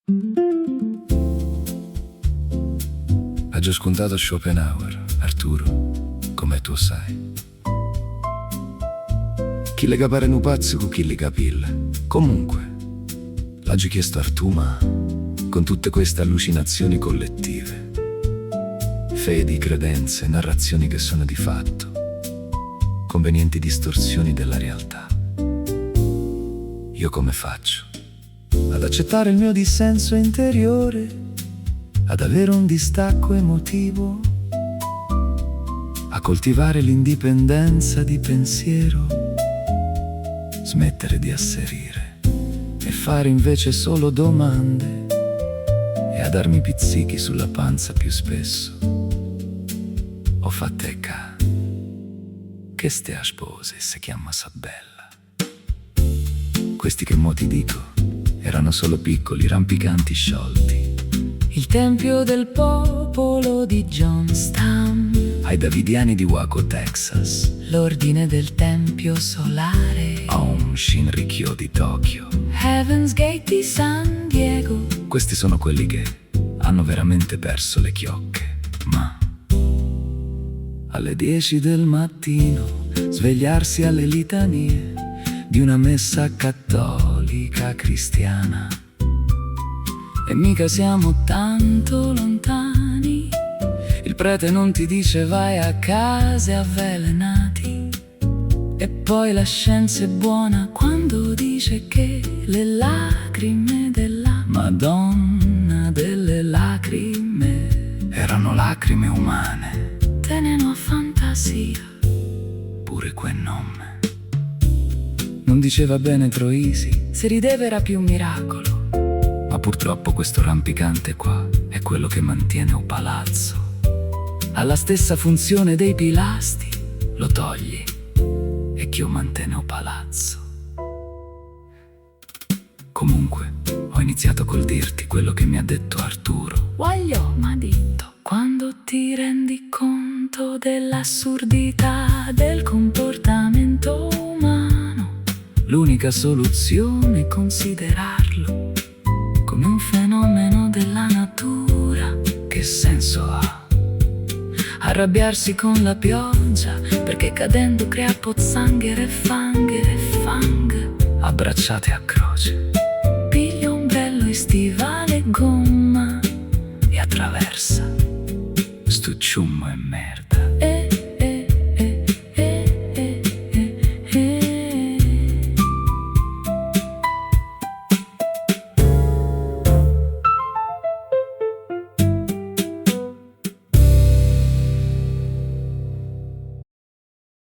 Ha già scontato Schopenhauer, Arturo, come tu sai. Chi lega pare nu pazzo con chi li capille. Comunque, l'ha chiesto Artù, ma con tutte queste allucinazioni collettive, fedi, credenze, narrazioni che sono di fatto, convenienti distorsioni della realtà, io come faccio? Ad accettare il mio dissenso interiore, ad avere un distacco emotivo, a coltivare l'indipendenza di pensiero, smettere di asserire e fare invece solo domande e a darmi pizzichi sulla panza più spesso. O fatteca che stea spose si chiama Sabella. Questi che mo ti dico erano solo piccoli rampicanti sciolti. Il tempio del popolo di Johnstown, Ai davidiani di Waco, Texas, l'ordine del tempio solare, Aum Shinrikyo di Tokyo. Heaven's Gate di San Diego. Questi sono quelli che hanno veramente perso le chiocche. Ma alle 10 del mattino svegliarsi alle litanie di una messa cattolica cristiana. E mica siamo tanto lontani. Il prete non ti dice vai a case avvelenati. E poi la scienza è buona quando dice che le lacrime della Madonna delle lacrime erano lacrime umane, teneno a fantasia. pure quel nome. Non diceva bene Troisi, Se rideva era più un miracolo. ma purtroppo questo rampicante qua è quello che mantiene un palazzo. Ha la stessa funzione dei pilastri. Lo togli e chi mantiene un palazzo. Comunque, ho iniziato col dirti quello che mi ha detto Arturo. Voglio, m'ha detto, quando ti rendi conto dell'assurdità del comportamento umano, L'unica soluzione è considerarlo come un fenomeno della natura. che senso ha? Arrabbiarsi con la pioggia perché cadendo crea pozzanghere e fang. Abbracciate a croce Piglia ombrello e stivale e gomma e attraversa sto ciummo e merda.